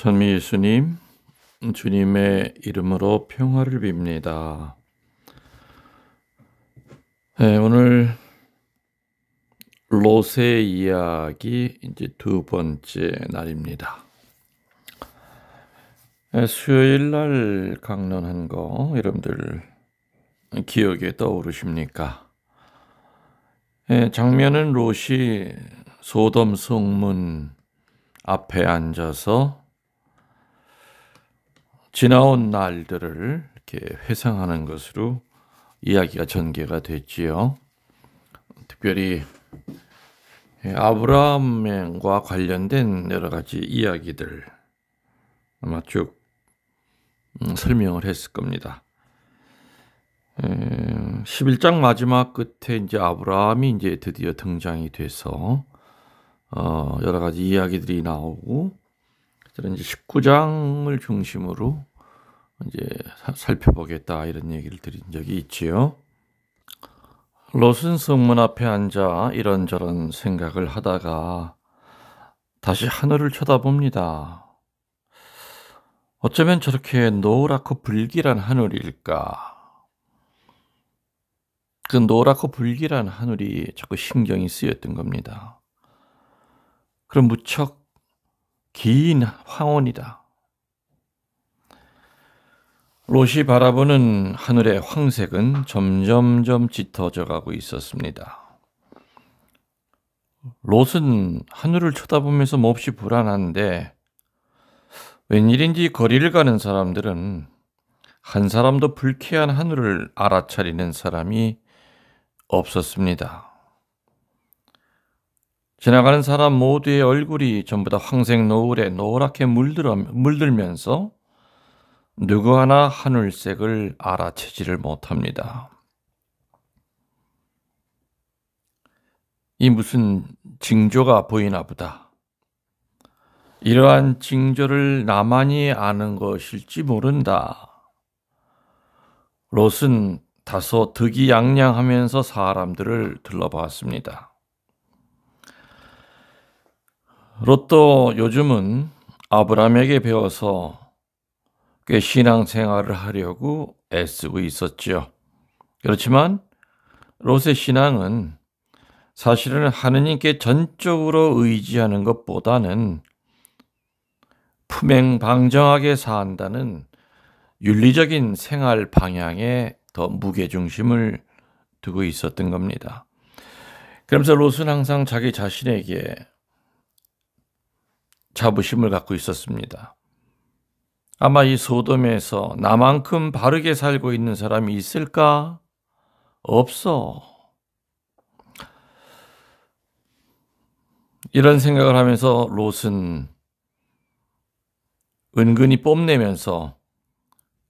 천미 예수님, 주님의 이름으로 평화를 빕니다. 네, 오늘 롯의 이야기 이제 두 번째 날입니다. 수요일 날 강론한 거 여러분들 기억에 떠오르십니까? 장면은 롯이 소돔 성문 앞에 앉아서 지나온 날들을 이렇게 회상하는 것으로 이야기가 전개가 됐지요. 특별히 아브라함과 관련된 여러 가지 이야기들 아마 쭉 설명을 했을 겁니다. 11장 마지막 끝에 이제 아브라함이 이제 드디어 등장이 돼서 여러 가지 이야기들이 나오고, 저는 이제 19장을 중심으로 이제 살펴보겠다 이런 얘기를 드린 적이 있지요. 롯은 성문 앞에 앉아 이런저런 생각을 하다가 다시 하늘을 쳐다봅니다. 어쩌면 저렇게 노랗고 불길한 하늘일까? 그 노랗고 불길한 하늘이 자꾸 신경이 쓰였던 겁니다. 그럼 무척 긴 황혼이다. 롯이 바라보는 하늘의 황색은 점점점 짙어져 가고 있었습니다. 롯은 하늘을 쳐다보면서 몹시 불안한데, 웬일인지 거리를 가는 사람들은 한 사람도 불쾌한 하늘을 알아차리는 사람이 없었습니다. 지나가는 사람 모두의 얼굴이 전부 다 황색 노을에 노랗게 물들면서 누구 하나 하늘색을 알아채지를 못합니다. 이 무슨 징조가 보이나 보다. 이러한 징조를 나만이 아는 것일지 모른다. 롯은 다소 득이양양하면서 사람들을 둘러봤습니다. 롯도 요즘은 아브라함에게 배워서 꽤 신앙생활을 하려고 애쓰고 있었죠. 그렇지만 롯의 신앙은 사실은 하느님께 전적으로 의지하는 것보다는 품행방정하게 산다는 윤리적인 생활 방향에 더 무게중심을 두고 있었던 겁니다. 그러면서 롯은 항상 자기 자신에게 자부심을 갖고 있었습니다. 아마 이 소돔에서 나만큼 바르게 살고 있는 사람이 있을까? 없어. 이런 생각을 하면서 롯은 은근히 뽐내면서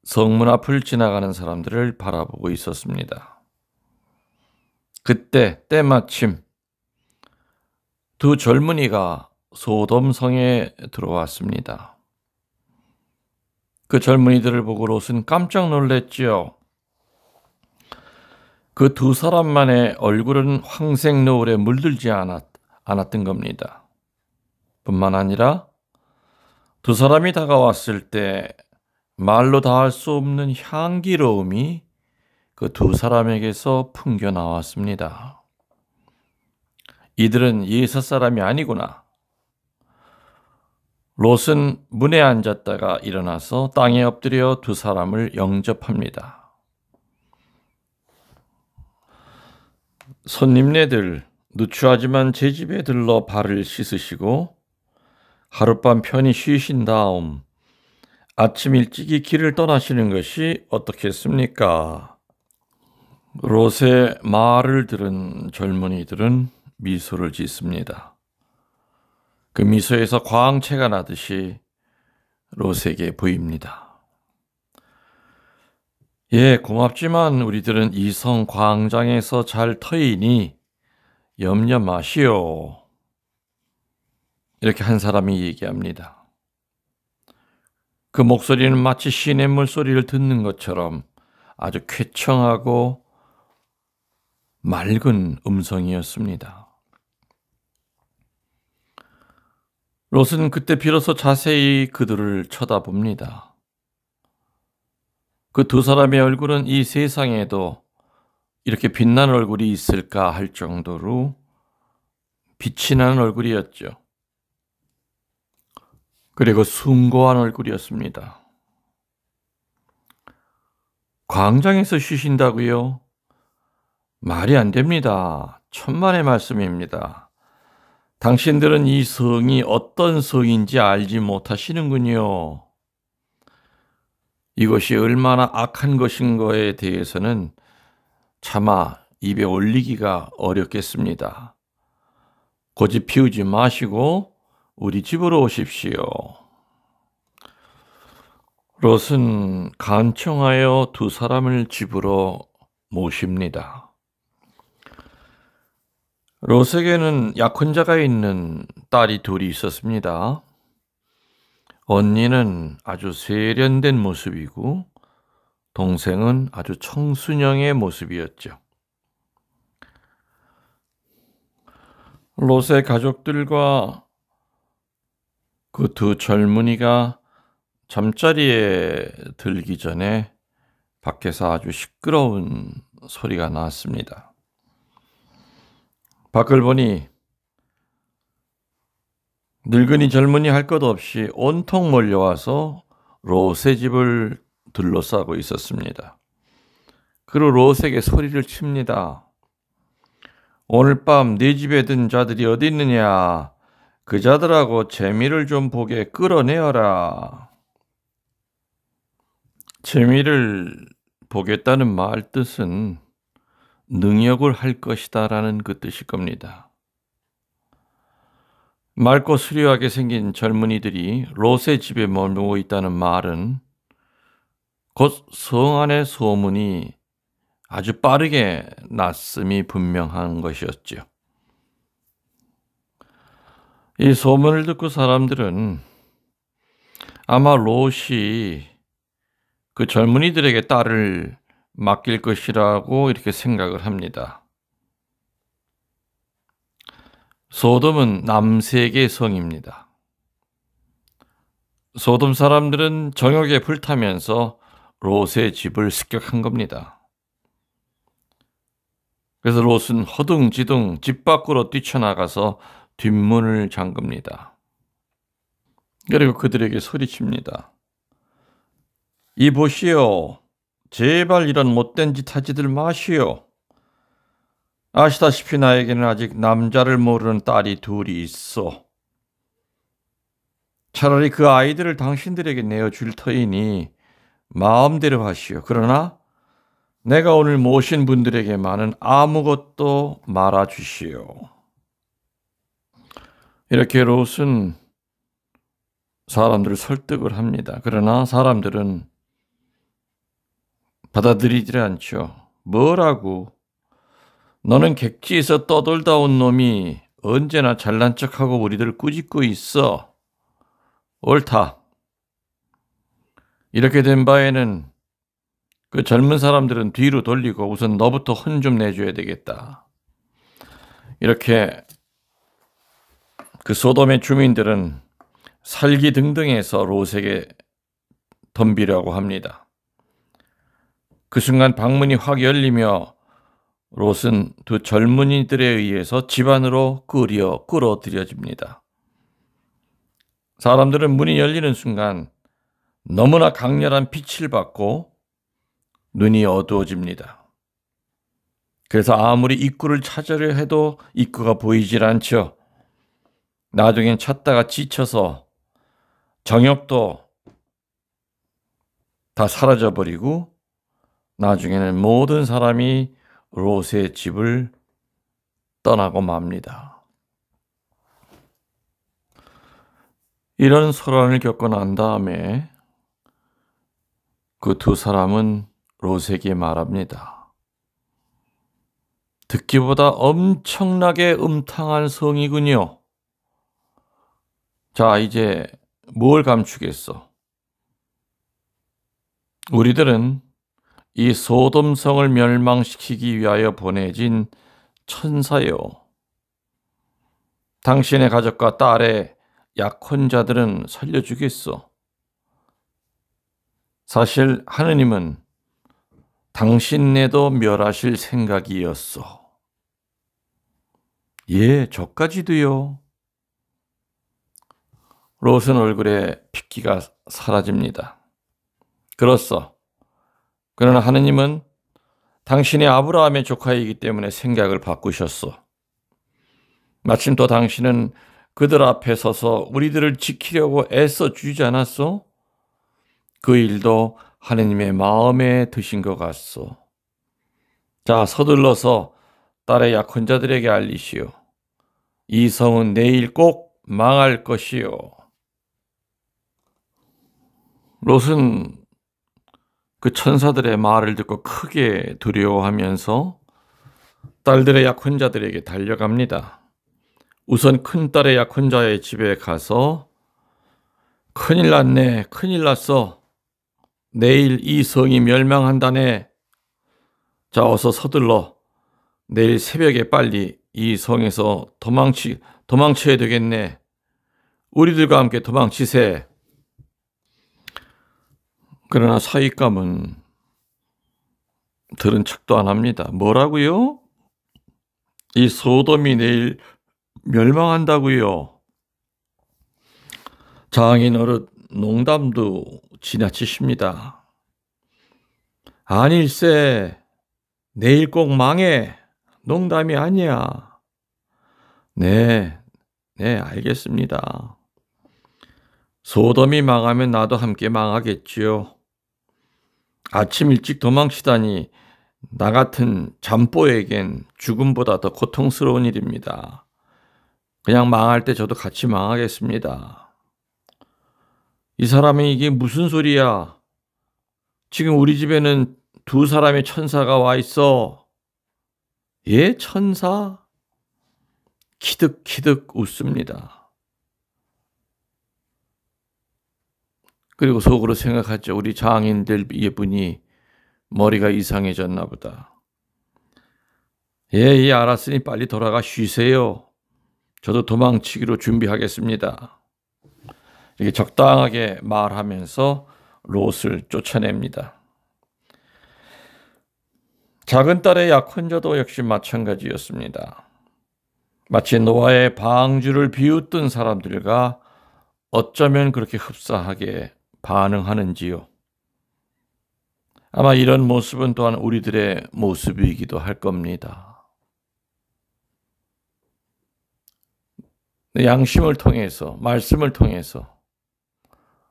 성문 앞을 지나가는 사람들을 바라보고 있었습니다. 그때 때마침 두 젊은이가 소돔 성에 들어왔습니다. 그 젊은이들을 보고 롯은 깜짝 놀랐지요. 그 두 사람만의 얼굴은 황색 노을에 물들지 않았던 겁니다. 뿐만 아니라 두 사람이 다가왔을 때 말로 다할 수 없는 향기로움이 그 두 사람에게서 풍겨 나왔습니다. 이들은 예사 사람이 아니구나. 롯은 문에 앉았다가 일어나서 땅에 엎드려 두 사람을 영접합니다. 손님네들, 누추하지만 제 집에 들러 발을 씻으시고 하룻밤 편히 쉬신 다음 아침 일찍이 길을 떠나시는 것이 어떻겠습니까? 롯의 말을 들은 젊은이들은 미소를 짓습니다. 그 미소에서 광채가 나듯이 롯에게 보입니다. 예, 고맙지만 우리들은 이 성 광장에서 잘 터이니 염려 마시오. 이렇게 한 사람이 얘기합니다. 그 목소리는 마치 시냇물 소리를 듣는 것처럼 아주 쾌청하고 맑은 음성이었습니다. 롯은 그때 비로소 자세히 그들을 쳐다봅니다. 그 두 사람의 얼굴은 이 세상에도 이렇게 빛나는 얼굴이 있을까 할 정도로 빛이 나는 얼굴이었죠. 그리고 숭고한 얼굴이었습니다. 광장에서 쉬신다고요? 말이 안 됩니다. 천만의 말씀입니다. 당신들은 이 성이 어떤 성인지 알지 못하시는군요. 이것이 얼마나 악한 것인가에 대해서는 차마 입에 올리기가 어렵겠습니다. 고집 피우지 마시고 우리 집으로 오십시오. 롯은 간청하여 두 사람을 집으로 모십니다. 롯에게는 약혼자가 있는 딸이 둘이 있었습니다. 언니는 아주 세련된 모습이고 동생은 아주 청순형의 모습이었죠. 롯의 가족들과 그 두 젊은이가 잠자리에 들기 전에 밖에서 아주 시끄러운 소리가 났습니다. 밖을 보니 늙은이 젊은이 할 것 없이 온통 몰려와서 롯의 집을 둘러싸고 있었습니다. 그리고 롯에게 소리를 칩니다. 오늘 밤 네 집에 든 자들이 어디 있느냐? 그 자들하고 재미를 좀 보게 끌어내어라. 재미를 보겠다는 말 뜻은 능욕을 할 것이다라는 그 뜻일 겁니다. 맑고 수려하게 생긴 젊은이들이 롯의 집에 머물고 있다는 말은 곧 성 안의 소문이 아주 빠르게 났음이 분명한 것이었죠. 이 소문을 듣고 사람들은 아마 롯이 그 젊은이들에게 딸을 맡길 것이라고 이렇게 생각을 합니다. 소돔은 남세계 성입니다. 소돔 사람들은 정욕에 불타면서 롯의 집을 습격한 겁니다. 그래서 롯은 허둥지둥 집 밖으로 뛰쳐나가서 뒷문을 잠급니다. 그리고 그들에게 소리칩니다. 이 보시오. 제발 이런 못된 짓 하지들 마시오. 아시다시피 나에게는 아직 남자를 모르는 딸이 둘이 있어. 차라리 그 아이들을 당신들에게 내어줄 터이니 마음대로 하시오. 그러나 내가 오늘 모신 분들에게만은 아무것도 말아주시오. 이렇게 롯은 사람들을 설득을 합니다. 그러나 사람들은 받아들이지 않죠. 뭐라고? 너는 객지에서 떠돌다 온 놈이 언제나 잘난 척하고 우리들을 꾸짖고 있어. 옳다. 이렇게 된 바에는 그 젊은 사람들은 뒤로 돌리고 우선 너부터 혼 좀 내줘야 되겠다. 이렇게 그 소돔의 주민들은 살기등등해서 롯에게 덤비려고 합니다. 그 순간 방문이 확 열리며 롯은 두 젊은이들에 의해서 집 안으로 끌어들여집니다. 사람들은 문이 열리는 순간 너무나 강렬한 빛을 받고 눈이 어두워집니다. 그래서 아무리 입구를 찾으려 해도 입구가 보이질 않죠. 나중엔 찾다가 지쳐서 정욕도 다 사라져버리고 나중에는 모든 사람이 롯의 집을 떠나고 맙니다. 이런 소란을 겪고 난 다음에 그 두 사람은 롯에게 말합니다. 듣기보다 엄청나게 음탕한 성이군요. 자, 이제 뭘 감추겠어? 우리들은 이 소돔성을 멸망시키기 위하여 보내진 천사요. 당신의 가족과 딸의 약혼 자들은 살려주겠소. 사실 하느님은 당신네도 멸하실 생각이었소. 예, 저까지도요. 롯은 얼굴에 핏기가 사라집니다. 그렇소. 그러나 하느님은 당신이 아브라함의 조카이기 때문에 생각을 바꾸셨소. 마침 또 당신은 그들 앞에 서서 우리들을 지키려고 애써 주지 않았소? 그 일도 하느님의 마음에 드신 것 같소. 자, 서둘러서 딸의 약혼 자들에게 알리시오. 이 성은 내일 꼭 망할 것이요. 롯은 그 천사들의 말을 듣고 크게 두려워하면서 딸들의 약혼자들에게 달려갑니다. 우선 큰딸의 약혼자의 집에 가서 큰일 났네, 큰일 났어. 내일 이 성이 멸망한다네. 자, 어서 서둘러. 내일 새벽에 빨리 이 성에서 도망쳐야 되겠네. 우리들과 함께 도망치세. 그러나 사윗감은 들은 척도 안 합니다. 뭐라고요? 이 소돔이 내일 멸망한다고요. 장인 어른 농담도 지나치십니다. 아닐세. 내일 꼭 망해. 농담이 아니야. 네, 알겠습니다. 소돔이 망하면 나도 함께 망하겠지요. 아침 일찍 도망치다니 나 같은 잠보에겐 죽음보다 더 고통스러운 일입니다. 그냥 망할 때 저도 같이 망하겠습니다. 이 사람이 이게 무슨 소리야? 지금 우리 집에는 두 사람의 천사가 와 있어. 예, 천사? 키득키득 웃습니다. 그리고 속으로 생각하죠. 우리 장인들 예분이 머리가 이상해졌나 보다. 예, 알았으니 빨리 돌아가 쉬세요. 저도 도망치기로 준비하겠습니다. 이렇게 적당하게 말하면서 롯을 쫓아냅니다. 작은 딸의 약혼자도 역시 마찬가지였습니다. 마치 노아의 방주를 비웃던 사람들과 어쩌면 그렇게 흡사하게 반응하는지요. 아마 이런 모습은 또한 우리들의 모습이기도 할 겁니다. 양심을 통해서, 말씀을 통해서,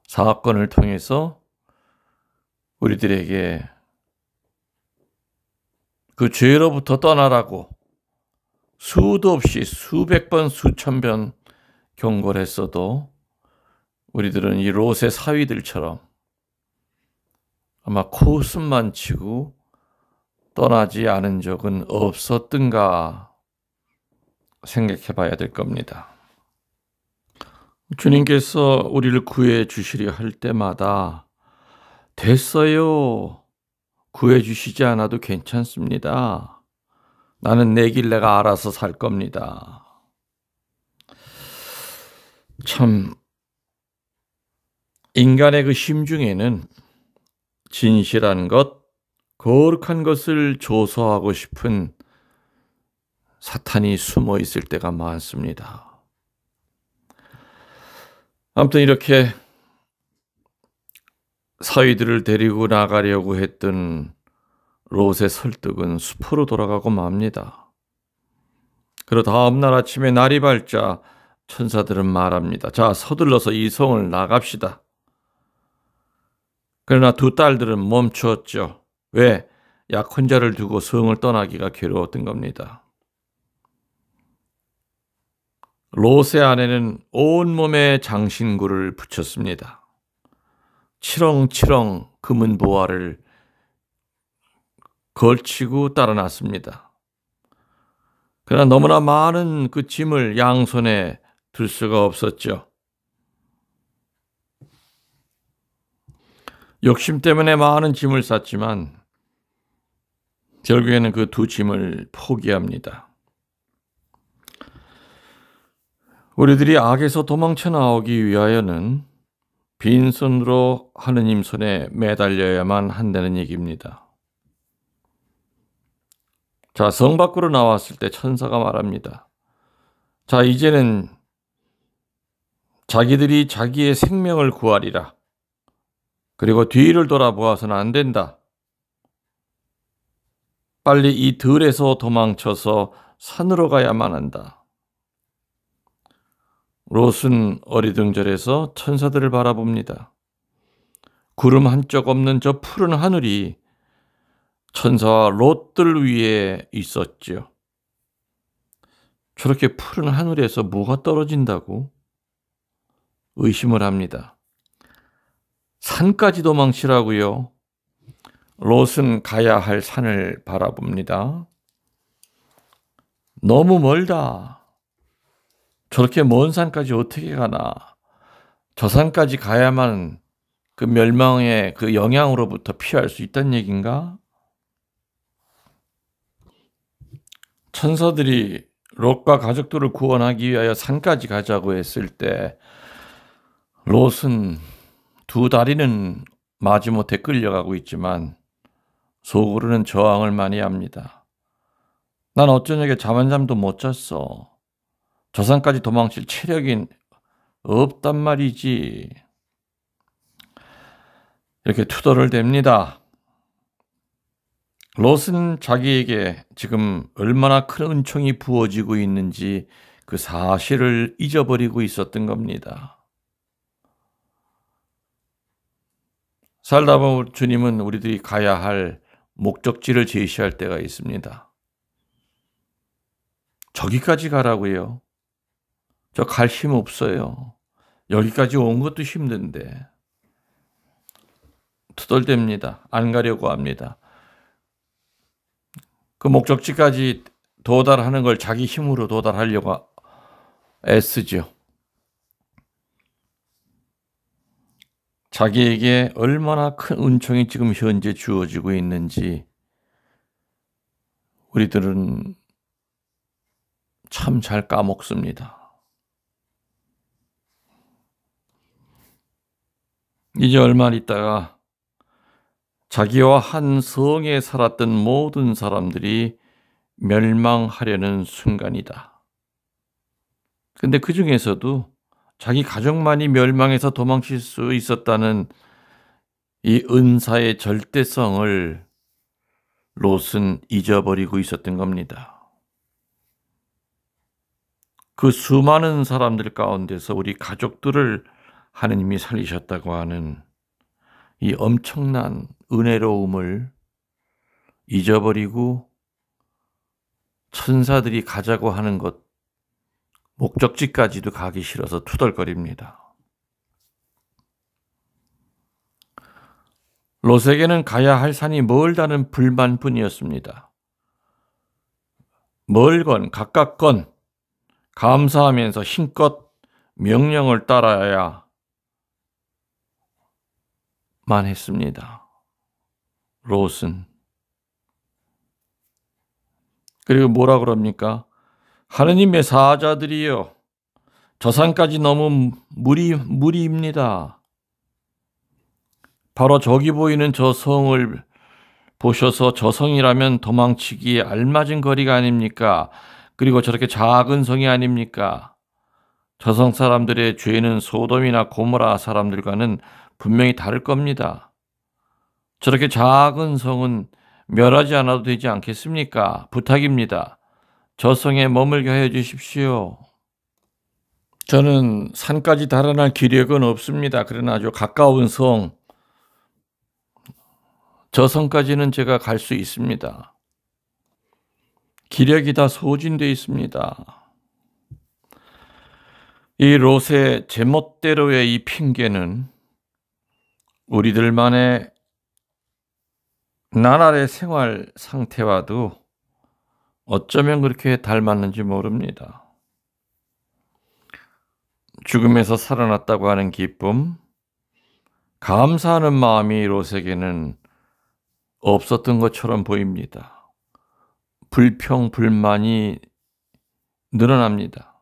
사건을 통해서 우리들에게 그 죄로부터 떠나라고 수도 없이 수백 번, 수천 번 경고를 했어도 우리들은 이 롯의 사위들처럼 아마 코웃음만 치고 떠나지 않은 적은 없었던가 생각해 봐야 될 겁니다. 주님께서 우리를 구해 주시려 할 때마다 됐어요. 구해 주시지 않아도 괜찮습니다. 나는 내 길 내가 알아서 살 겁니다. 참 인간의 그 심중에는 진실한 것, 거룩한 것을 조소하고 싶은 사탄이 숨어 있을 때가 많습니다. 아무튼 이렇게 사위들을 데리고 나가려고 했던 롯의 설득은 수포로 돌아가고 맙니다. 그러 다음 날 아침에 날이 밝자 천사들은 말합니다. 자, 서둘러서 이 성을 나갑시다. 그러나 두 딸들은 멈추었죠. 왜? 약혼자를 두고 성을 떠나기가 괴로웠던 겁니다. 롯의 아내는 온몸에 장신구를 붙였습니다. 치렁치렁 금은 보화를 걸치고 따라 났습니다. 그러나 너무나 많은 그 짐을 양손에 들 수가 없었죠. 욕심 때문에 많은 짐을 쌌지만 결국에는 그 두 짐을 포기합니다. 우리들이 악에서 도망쳐 나오기 위하여는 빈손으로 하느님 손에 매달려야만 한다는 얘기입니다. 자, 성 밖으로 나왔을 때 천사가 말합니다. 자, 이제는 자기들이 자기의 생명을 구하리라. 그리고 뒤를 돌아보아서는 안 된다. 빨리 이 들에서 도망쳐서 산으로 가야만 한다. 롯은 어리둥절해서 천사들을 바라봅니다. 구름 한 쪽 없는 저 푸른 하늘이 천사와 롯들 위에 있었지요. 저렇게 푸른 하늘에서 뭐가 떨어진다고 의심을 합니다. 산까지 도망치라고요. 롯은 가야 할 산을 바라봅니다. 너무 멀다. 저렇게 먼 산까지 어떻게 가나. 저 산까지 가야만 그 멸망의 그 영향으로부터 피할 수 있다는 얘기인가? 천사들이 롯과 가족들을 구원하기 위하여 산까지 가자고 했을 때 롯은 두 다리는 마지못해 끌려가고 있지만 속으로는 저항을 많이 합니다. 난 어쩌냐게 잠 한 잠도 못 잤어. 저 산까지 도망칠 체력이 없단 말이지. 이렇게 투덜을 댑니다. 롯은 자기에게 지금 얼마나 큰 은총이 부어지고 있는지 그 사실을 잊어버리고 있었던 겁니다. 살다 보면 주님은 우리들이 가야 할 목적지를 제시할 때가 있습니다. 저기까지 가라고요. 저 갈 힘 없어요. 여기까지 온 것도 힘든데. 투덜댑니다. 안 가려고 합니다. 그 목적지까지 도달하는 걸 자기 힘으로 도달하려고 애쓰죠. 자기에게 얼마나 큰 은총이 지금 현재 주어지고 있는지 우리들은 참 잘 까먹습니다. 이제 얼마 있다가 자기와 한 성에 살았던 모든 사람들이 멸망하려는 순간이다. 근데 그 중에서도 자기 가족만이 멸망해서 도망칠 수 있었다는 이 은사의 절대성을 롯은 잊어버리고 있었던 겁니다. 그 수많은 사람들 가운데서 우리 가족들을 하느님이 살리셨다고 하는 이 엄청난 은혜로움을 잊어버리고 천사들이 가자고 하는 것, 목적지까지도 가기 싫어서 투덜거립니다. 롯에게는 가야 할 산이 멀다는 불만뿐이었습니다. 멀건 가깝건 감사하면서 힘껏 명령을 따라야만 했습니다. 롯은. 그리고 뭐라 그럽니까? 하느님의 사자들이여, 저 산까지 너무 무리입니다. 바로 저기 보이는 저 성을 보셔서 저 성이라면 도망치기에 알맞은 거리가 아닙니까? 그리고 저렇게 작은 성이 아닙니까? 저 성 사람들의 죄는 소돔이나 고모라 사람들과는 분명히 다를 겁니다. 저렇게 작은 성은 멸하지 않아도 되지 않겠습니까? 부탁입니다. 저 성에 머물게 해 주십시오. 저는 산까지 달아날 기력은 없습니다. 그러나 아주 가까운 성, 저 성까지는 제가 갈 수 있습니다. 기력이 다 소진되어 있습니다. 이 롯의 제멋대로의 이 핑계는 우리들만의 나날의 생활 상태와도 어쩌면 그렇게 닮았는지 모릅니다. 죽음에서 살아났다고 하는 기쁨, 감사하는 마음이 롯에게는 없었던 것처럼 보입니다. 불평, 불만이 늘어납니다.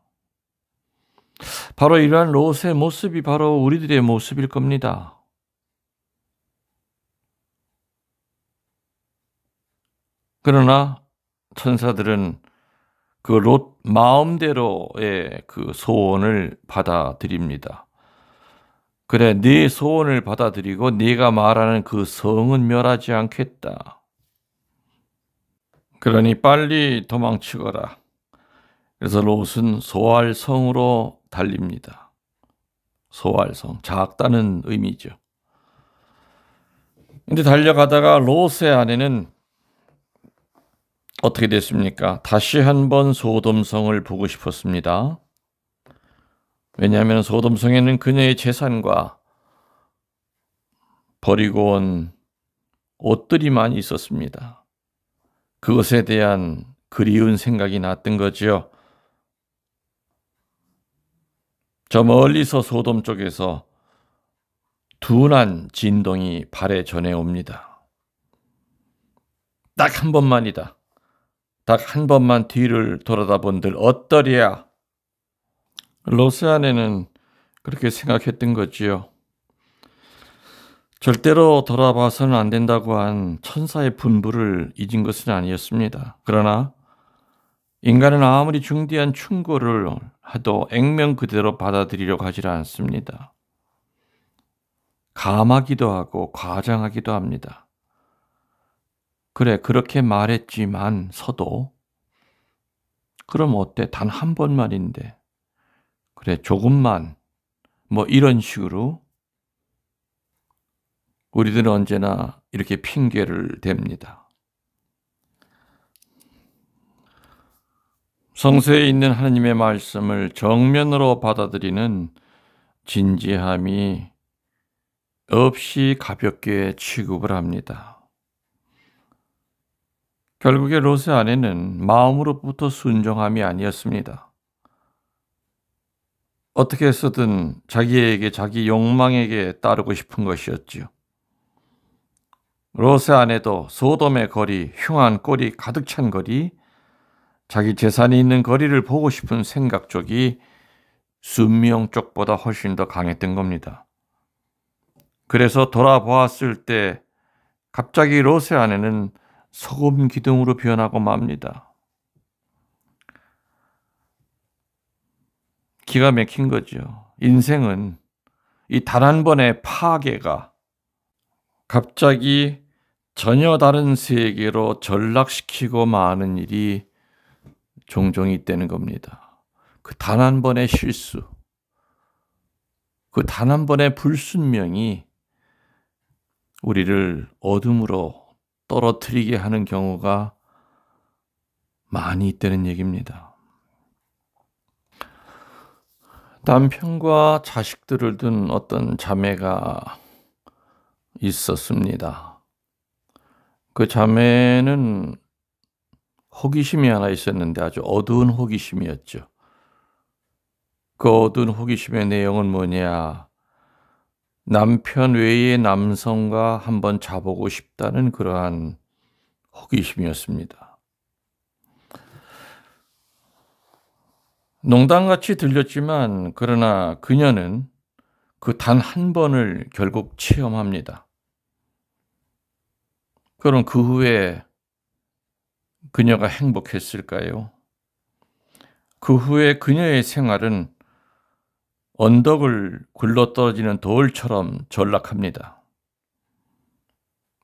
바로 이러한 롯의 모습이 바로 우리들의 모습일 겁니다. 그러나 천사들은 그 롯 마음대로의 그 소원을 받아들입니다. 그래, 네 소원을 받아들이고 네가 말하는 그 성은 멸하지 않겠다. 그러니 빨리 도망치거라. 그래서 롯은 소알성으로 달립니다. 소알성, 작다는 의미죠. 근데 달려가다가 롯의 아내는 어떻게 됐습니까? 다시 한번 소돔성을 보고 싶었습니다. 왜냐하면 소돔성에는 그녀의 재산과 버리고 온 옷들이 많이 있었습니다. 그것에 대한 그리운 생각이 났던 거죠. 저 멀리서 소돔 쪽에서 둔한 진동이 발에 전해옵니다. 딱 한 번만이다. 딱 한 번만 뒤를 돌아다본들 어떠랴? 롯의 아내는 그렇게 생각했던 거지요. 절대로 돌아봐서는 안 된다고 한 천사의 분부를 잊은 것은 아니었습니다. 그러나 인간은 아무리 중대한 충고를 해도 액면 그대로 받아들이려고 하지 않습니다. 감하기도 하고 과장하기도 합니다. 그래, 그렇게 말했지만 서도 그럼 어때? 단 한 번만인데. 그래, 조금만. 뭐 이런 식으로 우리들은 언제나 이렇게 핑계를 댑니다. 성서에 있는 하나님의 말씀을 정면으로 받아들이는 진지함이 없이 가볍게 취급을 합니다. 결국에 롯의 아내는 마음으로부터 순종함이 아니었습니다. 어떻게 해서든 자기에게, 자기 욕망에게 따르고 싶은 것이었지요. 롯의 아내도 소돔의 거리, 흉한 꼴이 가득 찬 거리, 자기 재산이 있는 거리를 보고 싶은 생각 쪽이 순명 쪽보다 훨씬 더 강했던 겁니다. 그래서 돌아보았을 때 갑자기 롯의 아내는 소금 기둥으로 변하고 맙니다. 기가 막힌 거죠. 인생은 이 단 한 번의 파괴가 갑자기 전혀 다른 세계로 전락시키고 마는 일이 종종 있다는 겁니다. 그 단 한 번의 실수, 그 단 한 번의 불순명이 우리를 어둠으로 떨어뜨리게 하는 경우가 많이 있다는 얘기입니다. 남편과 자식들을 둔 어떤 자매가 있었습니다. 그 자매는 호기심이 하나 있었는데 아주 어두운 호기심이었죠. 그 어두운 호기심의 내용은 뭐냐? 남편 외의 남성과 한번 자보고 싶다는 그러한 호기심이었습니다. 농담같이 들렸지만 그러나 그녀는 그 단 한 번을 결국 체험합니다. 그럼 그 후에 그녀가 행복했을까요? 그 후에 그녀의 생활은 언덕을 굴러떨어지는 돌처럼 전락합니다.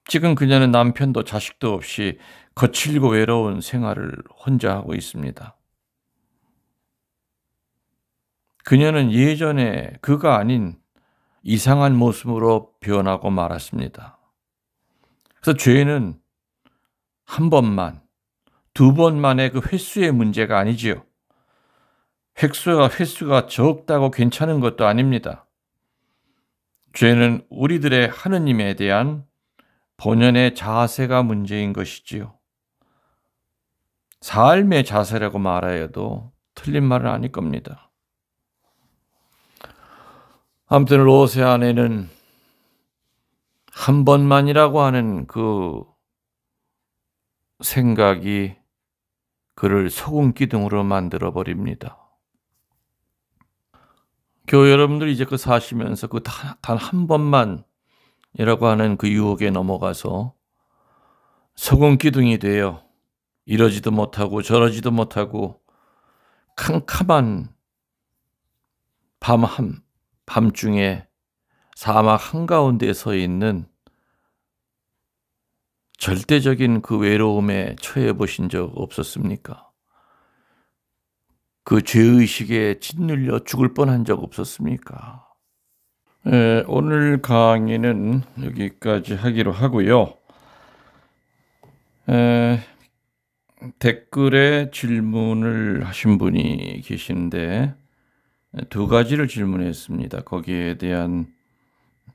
지금 그녀는 남편도 자식도 없이 거칠고 외로운 생활을 혼자 하고 있습니다. 그녀는 예전에 그가 아닌 이상한 모습으로 변하고 말았습니다. 그래서 죄는 한 번만, 두 번만의 그 횟수의 문제가 아니지요. 횟수가 적다고 괜찮은 것도 아닙니다. 죄는 우리들의 하느님에 대한 본연의 자세가 문제인 것이지요. 삶의 자세라고 말하여도 틀린 말은 아닐 겁니다. 아무튼 롯의 아내는 한 번만이라고 하는 그 생각이 그를 소금 기둥으로 만들어 버립니다. 교회 여러분들 이제 그 사시면서 그 단 한 번만이라고 하는 그 유혹에 넘어가서 소금 기둥이 되어 이러지도 못하고 저러지도 못하고 캄캄한 밤중에 사막 한가운데 서 있는 절대적인 그 외로움에 처해 보신 적 없었습니까? 그 죄의식에 짓눌려 죽을 뻔한 적 없었습니까? 오늘 강의는 여기까지 하기로 하고요. 댓글에 질문을 하신 분이 계신데 두 가지를 질문했습니다. 거기에 대한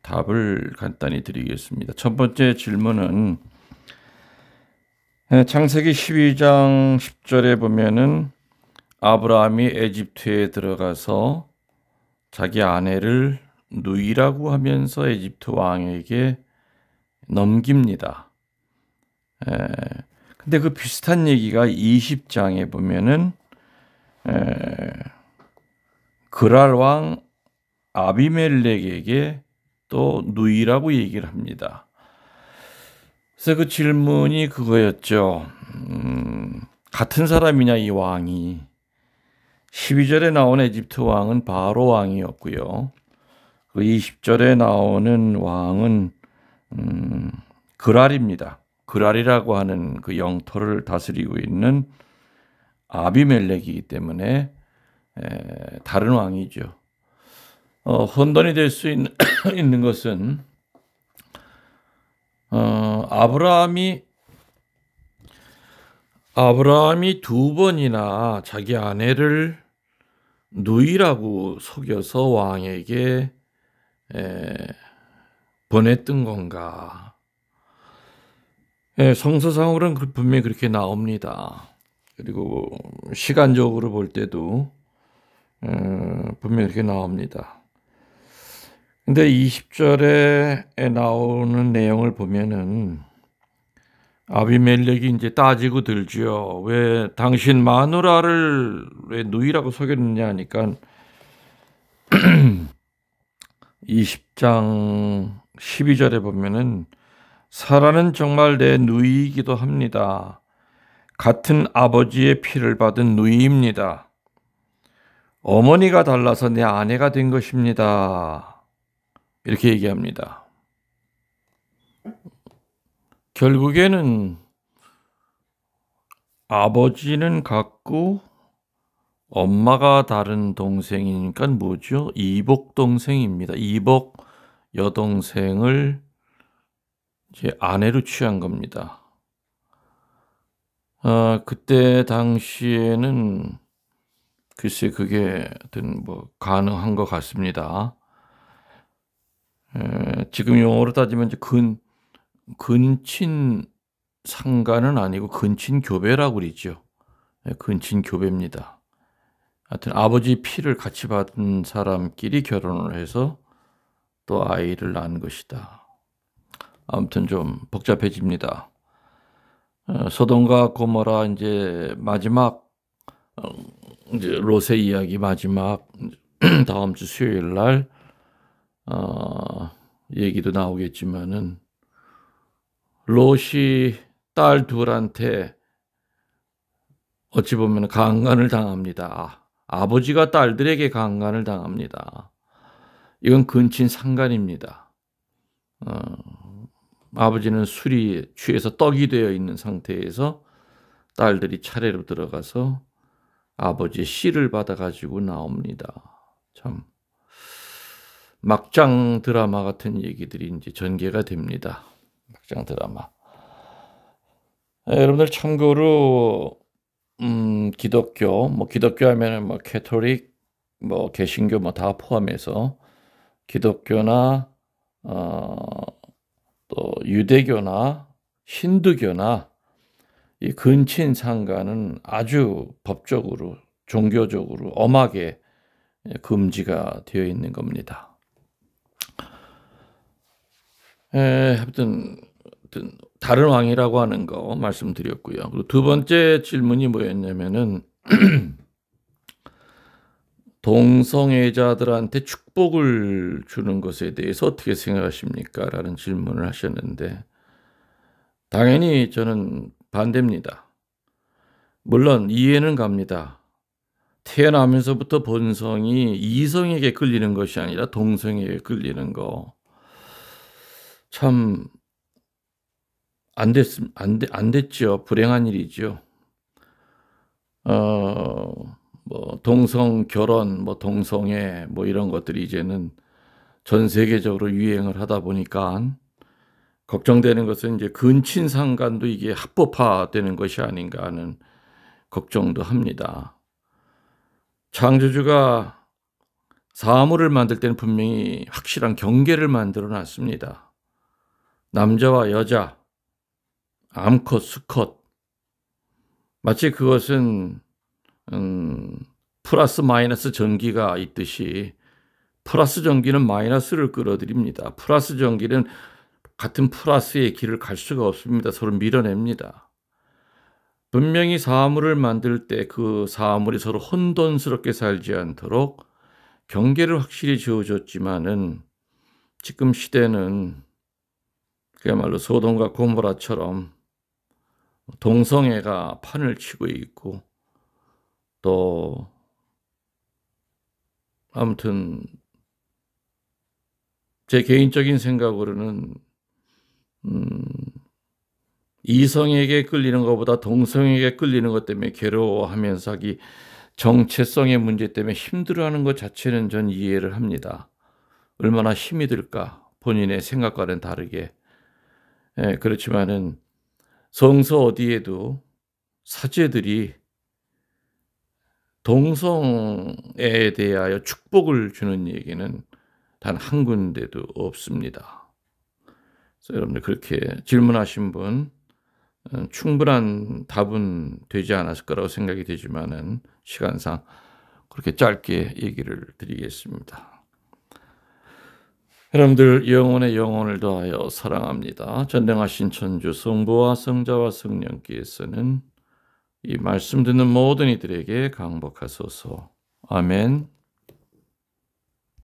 답을 간단히 드리겠습니다. 첫 번째 질문은 창세기 12장 10절에 보면은 아브라함이 에집트에 들어가서 자기 아내를 누이라고 하면서 에집트 왕에게 넘깁니다. 근데 그 비슷한 얘기가 20장에 보면은 그랄 왕 아비멜렉에게 또 누이라고 얘기를 합니다. 그래서 그 질문이 그거였죠. 같은 사람이냐 이 왕이. 12절에 나온 에집트 왕은 바로 왕이었고요. 그 20절에 나오는 왕은 그랄입니다. 그랄이라고 하는 그 영토를 다스리고 있는 아비멜렉이기 때문에 다른 왕이죠. 혼돈이 될 수 있는 것은 아브라함이 두 번이나 자기 아내를 누이라고 속여서 왕에게 보냈던 건가? 성서상으로는 분명히 그렇게 나옵니다. 그리고 시간적으로 볼 때도 분명히 그렇게 나옵니다. 근데 20절에 나오는 내용을 보면은 아비멜렉이 이제 따지고 들지요. 왜 당신 마누라를 왜 누이라고 속였느냐 하니까 20장 12절에 보면은 사라는 정말 내 누이이기도 합니다. 같은 아버지의 피를 받은 누이입니다. 어머니가 달라서 내 아내가 된 것입니다. 이렇게 얘기합니다. 결국에는 아버지는 같고 엄마가 다른 동생이니까 뭐죠? 이복 동생입니다. 이복 여동생을 이제 아내로 취한 겁니다. 그때 당시에는 글쎄 그게 하여튼 뭐 가능한 것 같습니다. 지금 용어로 따지면 이제 근친 상가는 아니고 근친 교배라고 그러죠. 근친 교배입니다. 하여튼 아버지 피를 같이 받은 사람끼리 결혼을 해서 또 아이를 낳은 것이다. 아무튼 좀 복잡해집니다. 소돔과 고모라 이제 마지막 이제 롯의 이야기 마지막 다음 주 수요일 날 얘기도 나오겠지만은 롯이 딸 둘한테 어찌 보면 강간을 당합니다. 아버지가 딸들에게 강간을 당합니다. 이건 근친 상간입니다. 아버지는 술이 취해서 떡이 되어 있는 상태에서 딸들이 차례로 들어가서 아버지의 씨를 받아가지고 나옵니다. 참 막장 드라마 같은 얘기들이 이제 전개가 됩니다. 막장 드라마. 여러분들 참고로 기독교 기독교 하면은 뭐 캐톨릭 개신교 다 포함해서 기독교나 또 유대교나 힌두교나 이 근친 상간은 아주 법적으로 종교적으로 엄하게 금지가 되어 있는 겁니다. 아무튼 다른 왕이라고 하는 거 말씀드렸고요. 그리고 두 번째 질문이 뭐였냐면은 동성애자들한테 축복을 주는 것에 대해서 어떻게 생각하십니까? 라는 질문을 하셨는데 당연히 저는 반대입니다. 물론 이해는 갑니다. 태어나면서부터 본성이 이성에게 끌리는 것이 아니라 동성에게 끌리는 거. 참 안 됐죠. 불행한 일이죠. 동성 결혼, 동성애 이런 것들이 이제는 전 세계적으로 유행을 하다 보니까 걱정되는 것은 이제 근친상간도 이게 합법화되는 것이 아닌가 하는 걱정도 합니다. 창조주가 사물을 만들 때는 분명히 확실한 경계를 만들어 놨습니다. 남자와 여자, 암컷, 수컷. 마치 그것은 플러스 마이너스 전기가 있듯이 플러스 전기는 마이너스를 끌어들입니다. 플러스 전기는 같은 플러스의 길을 갈 수가 없습니다. 서로 밀어냅니다. 분명히 사물을 만들 때 그 사물이 서로 혼돈스럽게 살지 않도록 경계를 확실히 지어줬지만은 지금 시대는 그야말로 소돔과 고모라처럼 동성애가 판을 치고 있고 또 아무튼 제 개인적인 생각으로는 이성에게 끌리는 것보다 동성에게 끌리는 것 때문에 괴로워하면서 정체성의 문제 때문에 힘들어하는 것 자체는 전 이해를 합니다. 얼마나 힘이 들까? 본인의 생각과는 다르게. 그렇지만은 성서 어디에도 사제들이 동성애에 대하여 축복을 주는 얘기는 단 한 군데도 없습니다. 그래서 여러분들 그렇게 질문하신 분 충분한 답은 되지 않았을 거라고 생각이 되지만은 시간상 그렇게 짧게 얘기를 드리겠습니다. 여러분들 영혼의 영혼을 더하여 사랑합니다. 전능하신 천주 성부와 성자와 성령께서는 이 말씀 듣는 모든 이들에게 강복하소서. 아멘.